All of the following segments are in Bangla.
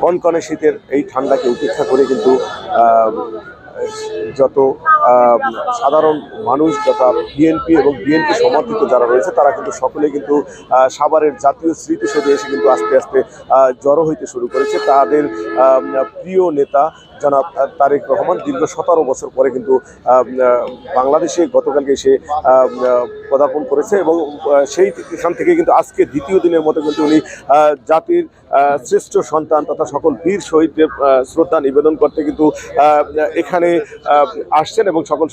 কনকনে শীতের এই ঠান্ডাকে উপেক্ষা করে কিন্তু যত সাধারণ মানুষ তথা বিএনপি এবং বিএনপি সমর্থিত যারা রয়েছে তারা কিন্তু সকলে কিন্তু সাভারের জাতীয় স্মৃতিসৌধে এসে কিন্তু আস্তে আস্তে জড়ো হইতে শুরু করেছে। তাদের প্রিয় নেতা জনাব তারেক রহমান দীর্ঘ 17 বছর পরে কিন্তু বাংলাদেশে গতকালকে এসে পদার্পণ করেছে এবং সেইখান থেকে কিন্তু আজকে দ্বিতীয় দিনের মতো কিন্তু উনি জাতির শ্রেষ্ঠ সন্তান তথা সকল বীর শহীদদের শ্রদ্ধা নিবেদন করতে কিন্তু এখানে আসছেন এবং সকল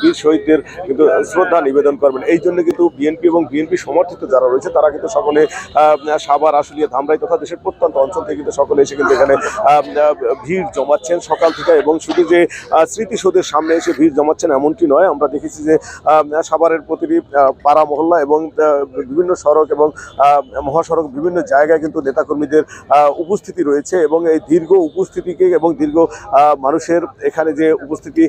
বীর শহীদদের কিন্তু শ্রদ্ধা নিবেদন করবেন। এই জন্য কিন্তু বিএনপি এবং বিএনপি সমর্থিত যারা রয়েছে তারা কিন্তু সকলে সাভার, আশুলিয়া, ধামরাই তথা দেশের প্রত্যন্ত অঞ্চল থেকে কিন্তু সকলে এসে কিন্তু এখানে ভিড় জমাচ্ছেন সকাল থেকে। এবং শুধু যে স্মৃতিসৌধের সামনে এসে ভিড় জমাচ্ছেন এমনটি নয়, আমরা দেখেছি যে সাভারের প্রতিটি পাড়া মহল্লা এবং বিভিন্ন সড়ক এবং মহাসড়ক বিভিন্ন জায়গায় কিন্তু নেতাকর্মীদের উপস্থিতি রয়েছে এবং এই দীর্ঘ উপস্থিতিকে এবং দীর্ঘ মানুষের এখানে যে উপস্থিতি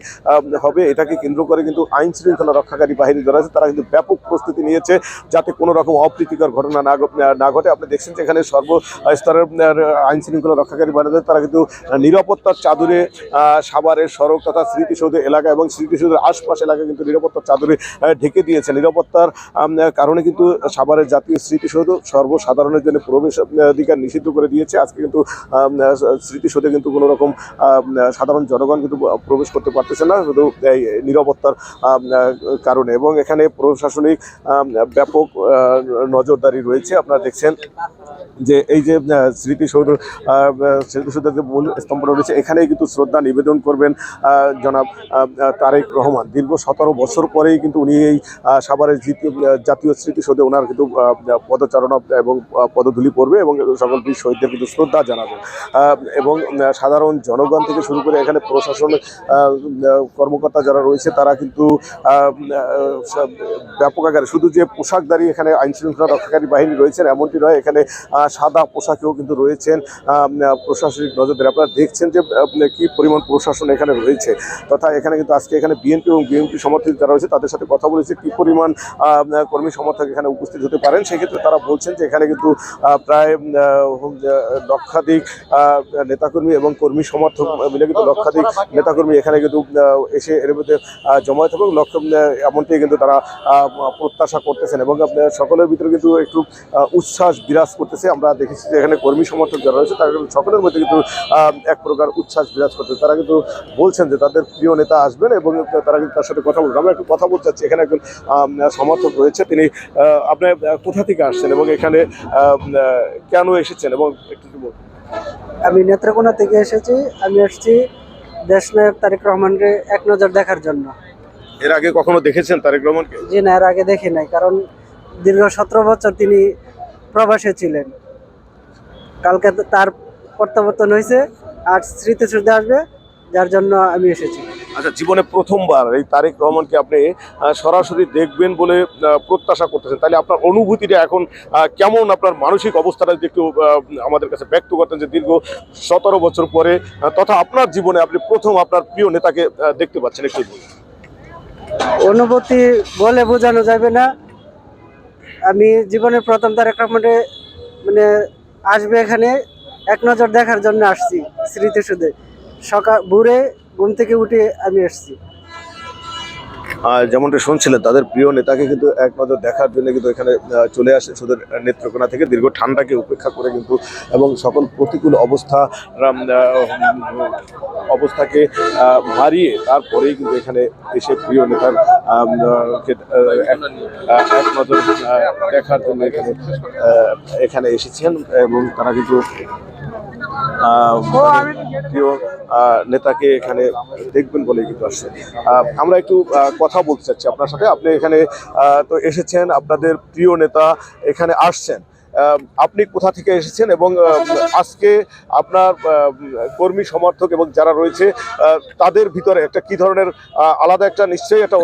হবে এটাকে কেন্দ্র করে কিন্তু আইন শৃঙ্খলা রক্ষাকারী বাহিনী যারা আছে তারা কিন্তু ব্যাপক প্রস্তুতি নিয়েছে যাতে কোনো রকম অপ্রীতিকর ঘটনা না ঘটে। আপনি দেখছেন যে এখানে সর্বস্তরের আইন শৃঙ্খলা রক্ষাকারী বাহিনী তারা কিন্তু নিরাপত্তার চাদরে সাভারের সড়ক তথা স্মৃতিসৌধ এলাকা এবং স্মৃতিসৌধের আশপাশ এলাকা কিন্তু নিরাপত্তার চাদরে ঢেকে দিয়েছে। নিরাপত্তার কারণে কিন্তু সাভারের জাতীয় স্মৃতিসৌধ সর্বসাধারণের জন্য প্রবেশ অধিকার নিষিদ্ধ করে দিয়েছে। আজকে কিন্তু স্মৃতিসৌধে কিন্তু কোনো রকম সাধারণ জনগণ কিন্তু প্রবেশ করতে পারতেছে না শুধু এই নিরাপত্তার কারণে। এবং এখানে প্রশাসনিক ব্যাপক নজরদারি রয়েছে। আপনারা দেখছেন যে এই যে স্মৃতিসৌধের যে মূল স্তম্ভটা রয়েছে এখানেই কিন্তু শ্রদ্ধা নিবেদন করবেন জনাব তারেক রহমান। দীর্ঘ 17 বছর পরেই কিন্তু উনি এই সাভারের জাতীয় স্মৃতিসৌধে ওনার কিন্তু পদচারণা এবং পদধূলি পড়বে এবং সকল বীর শহীদদের কিন্তু শ্রদ্ধা জানাবেন। এবং সাধারণ জনগণ থেকে শুরু করে এখানে প্রশাসনিক কর্মকর্তা যারা রয়েছে তারা কিন্তু ব্যাপক আকারে শুধু যে পোশাকধারী এখানে আইন শৃঙ্খলা রক্ষাকারী বাহিনী রয়েছেন এমনটি নয়, এখানে সাদা পোশাকেও কিন্তু রয়েছেন প্রশাসনিক নজরদারি। আপনারা দেখছেন যে কি পরিমাণ প্রশাসন এখানে রয়েছে তথা এখানে কিন্তু আজকে এখানে বিএনপি এবং বিএনপি সমর্থিত যারা রয়েছে তাদের সাথে কথা বলেছে কি পরিমাণ কর্মী সমর্থক এখানে উপস্থিত হতে পারেন। সেক্ষেত্রে তারা বলছেন যে এখানে কিন্তু প্রায় লক্ষাধিক নেতাকর্মী এবং কর্মী সমর্থক মিলে কিন্তু লক্ষাধিক নেতাকর্মী এখানে কিন্তু এসে এর মধ্যে জমায়েত এবং এমনটাই কিন্তু তারা প্রত্যাশা করতেছেন এবং সকলের ভিতরে কিন্তু একটু উচ্ছ্বাস বিরাজ করতেছে। আমরা দেখেছি যে এখানে কর্মী সমর্থক যারা রয়েছে তারা কিন্তু সকলের মধ্যে কিন্তু এক প্রকার উচ্ছ্বাস বিরাজ করতেছে। তারা কিন্তু বলছেন যে তাদের প্রিয় নেতা আসবেন এবং তারা কিন্তু তার সাথে কথা বলবেন। আমরা একটু কথা বলতে চাচ্ছি। এখানে একজন সমর্থক রয়েছে, তিনি আপনি কোথা থেকে আসছেন এবং এখানে কেন এসেছেন এবং একটু বলুন। আমি নেত্রকোনা থেকে এসেছি। আমি আসছি দেশনায়ক তারেক রহমানকে এক নজর দেখার জন্য। এর আগে কখনো দেখেছেন তারেক রহমানকে? জি না, এর আগে দেখি নাই, কারণ দীর্ঘ 17 বছর তিনি প্রবাসে ছিলেন। কালকে তার প্রত্যাবর্তন হয়েছে আর স্মৃতিসৌধে আসবে, যার জন্য আমি এসেছি। আচ্ছা, জীবনে প্রথমবার এই তারেক রহমানকে আপনি সরাসরি দেখবেন বলে প্রত্যাশা করতেছেন, তাহলে আপনার অনুভূতিটা এখন কেমন, আপনার মানসিক অবস্থাটা যদি একটু আমাদের কাছে ব্যক্ত করতেন যে দীর্ঘ 17 বছর পরে তথা আপনার জীবনে আপনি প্রথম আপনার প্রিয় নেতাকে দেখতে পাচ্ছেন, একটু অনুভূতি বলে বোঝানো যাবে না। আমি জীবনের প্রথম তারেক রহমানে মানে আসবে এখানে এক নজর দেখার জন্য আসছি স্মৃতিসৌধে। সকাল ভোরে ঘুম থেকে উঠে আমি আসছি। যেমনটা শুনছিলেন তাদের প্রিয় নেতাকে কিন্তু এক নজর দেখার জন্য কিন্তু এখানে চলে আসে শুধু নেত্রকোনা থেকে দীর্ঘ ঠান্ডাকে উপেক্ষা করে কিন্তু এবং সকল প্রতিকূল অবস্থাকে হারিয়ে তারপরেই কিন্তু এখানে এসে প্রিয় নেতার এক নজর দেখার জন্য এখানে এসেছেন এবং তারা কিন্তু প্রিয় নেতাকে এখানে দেখবেন বলে কিন্তু আসছে। আমরা একটু কথা বলতে চাচ্ছি আপনার সাথে। আপনি এখানে তো এসেছেন, আপনাদের প্রিয় নেতা এখানে আসছেন, আপনি কোথা থেকে এসেছেন এবং আজকে আপনার কর্মী সমর্থক এবং যারা রয়েছে তাদের ভিতরে একটা কি ধরনের আলাদা একটা নিশ্চয়ই একটা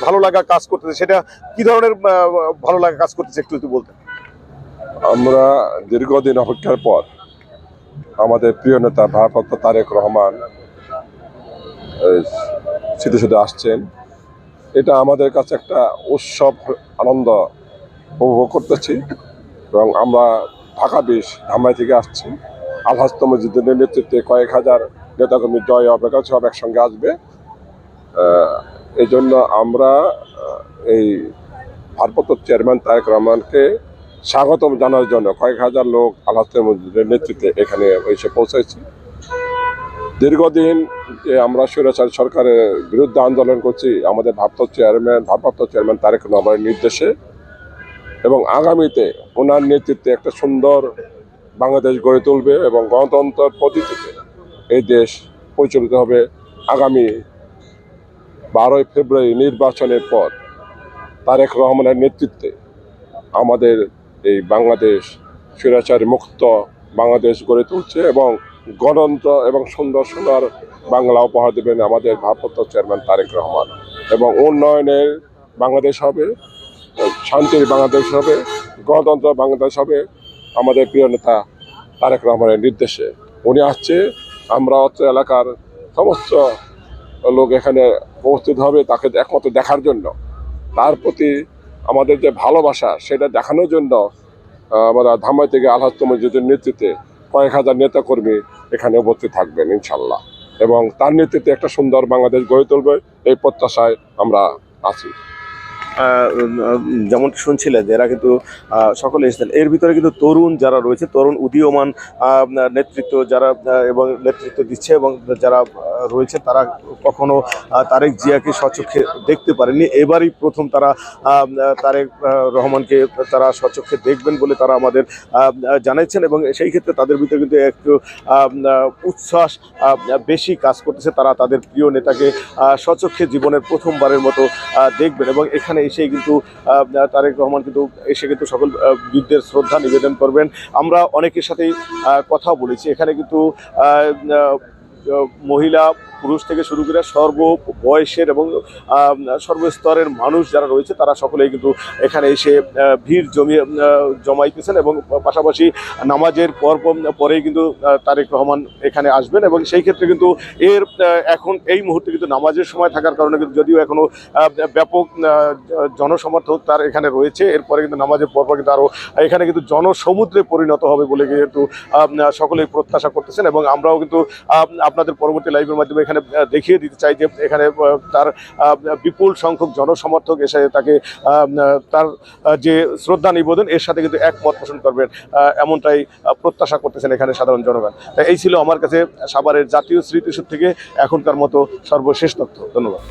ভালো লাগা কাজ করতেছে, সেটা কি ধরনের ভালো লাগা কাজ করতেছে একটু বলতেন? আমরা দীর্ঘদিন অপেক্ষার পর আমাদের প্রিয় নেতা ভারপ্রাপ্ত তারেক রহমান স্মৃতিসৌধে আসছেন। এটা আমাদের কাছে একটা উৎসব আনন্দ উপভোগ করতেছি এবং আমরা ঢাকা ধামরাই থেকে আসছি আল-হাজ মসজিদের নেতৃত্বে কয়েক হাজার নেতাকর্মী জয় অপেক্ষা সব একসঙ্গে আসবে। এই জন্য আমরা এই ভারপ্রাপ্ত চেয়ারম্যান তারেক রহমানকে স্বাগতম জানার জন্য কয়েক হাজার লোক আল-হাজ মসজিদের নেতৃত্বে এখানে এসে পৌঁছেছি। দীর্ঘদিন যে আমরা স্বৈরাচারী সরকারের বিরুদ্ধে আন্দোলন করছি আমাদের ভারপ্রাপ্ত চেয়ারম্যান তারেক রহমানের নির্দেশে, এবং আগামীতে ওনার নেতৃত্বে একটা সুন্দর বাংলাদেশ গড়ে তুলবে এবং গণতন্ত্রের পদ্ধতিতে এই দেশ পরিচালিত হবে। আগামী 12ই ফেব্রুয়ারি নির্বাচনের পর তারেক রহমানের নেতৃত্বে আমাদের এই বাংলাদেশ স্বৈরাচারী মুক্ত বাংলাদেশ গড়ে তুলছে এবং গণতন্ত্র এবং সুন্দর সুন্দর বাংলা উপহার দেবেন আমাদের ভারপ্রাপ্ত চেয়ারম্যান তারেক রহমান, এবং উন্নয়নের বাংলাদেশ হবে, শান্তির বাংলাদেশ হবে, গণতন্ত্র বাংলাদেশ হবে আমাদের প্রিয় নেতা তারেক রহমানের নির্দেশে। উনি আসছে, আমরা অত্র এলাকার সমস্ত লোক এখানে উপস্থিত হবে তাকে একমাত্র দেখার জন্য। তার প্রতি আমাদের যে ভালোবাসা সেটা দেখানোর জন্য আমরা ধামাই থেকে আল-হাজ মসজিদের নেতৃত্বে কয়েক হাজার নেতাকর্মী এখানে উপস্থিত থাকবেন ইনশাল্লাহ, এবং তার নেতৃত্বে একটা সুন্দর বাংলাদেশ গড়ে তুলবে এই প্রত্যাশায় আমরা আছি। যেমন শুনছিলেন যে এরা কিন্তু সকলে এসেছেন, এর ভিতরে কিন্তু তরুণ যারা রয়েছে, তরুণ উদীয়মান নেতৃত্ব যারা এবং নেতৃত্ব দিচ্ছে এবং যারা রয়েছে তারা কখনো তারেক জিয়াকে স্বচক্ষে দেখতে পারেনি। এবারই প্রথম তারা তারেক রহমানকে তারা স্বচক্ষে দেখবেন বলে তারা আমাদের জানাচ্ছেন, এবং সেই ক্ষেত্রে তাদের ভিতরে কিন্তু একটু উচ্ছ্বাস বেশি কাজ করতেছে। তারা তাদের প্রিয় নেতাকে স্বচক্ষে জীবনের প্রথমবারের মতো দেখবেন, এবং এখানে এসে কিন্তু তারেক রহমান কিন্তু এসে কিন্তু সকল বীরদের শ্রদ্ধা নিবেদন করবেন। আমরা অনেকের সাথেই কথা বলেছি, এখানে কিন্তু মহিলা পুরুষ থেকে শুরু করে সর্ব বয়সের এবং সর্বস্তরের মানুষ যারা রয়েছে তারা সকলেই কিন্তু এখানে এসে ভিড় জমাইতেছেন, এবং পাশাপাশি নামাজের পরেই কিন্তু তারেক রহমান এখানে আসবেন, এবং সেই ক্ষেত্রে কিন্তু এখন এই মুহূর্তে কিন্তু নামাজের সময় থাকার কারণে কিন্তু যদিও এখনো ব্যাপক জনসমর্থক তার এখানে রয়েছে, এরপরে কিন্তু নামাজের পরপর কিন্তু আরও এখানে কিন্তু জনসমুদ্রে পরিণত হবে বলে কিন্তু সকলেই প্রত্যাশা করতেছেন। এবং আমরাও কিন্তু আপনাদের পরবর্তী লাইভের মাধ্যমে এখানে দেখিয়ে দিতে চাই যে এখানে তার বিপুল সংখ্যক জনসমর্থক এসে তাকে তার যে শ্রদ্ধা নিবেদন এর সাথে কিন্তু একমত পোষণ করবেন, এমনটাই প্রত্যাশা করতেছেন এখানে সাধারণ জনগণ। তাই এই ছিল আমার কাছে সাভারের জাতীয় স্মৃতিসৌধ থেকে এখনকার মতো সর্বশেষ তথ্য। ধন্যবাদ।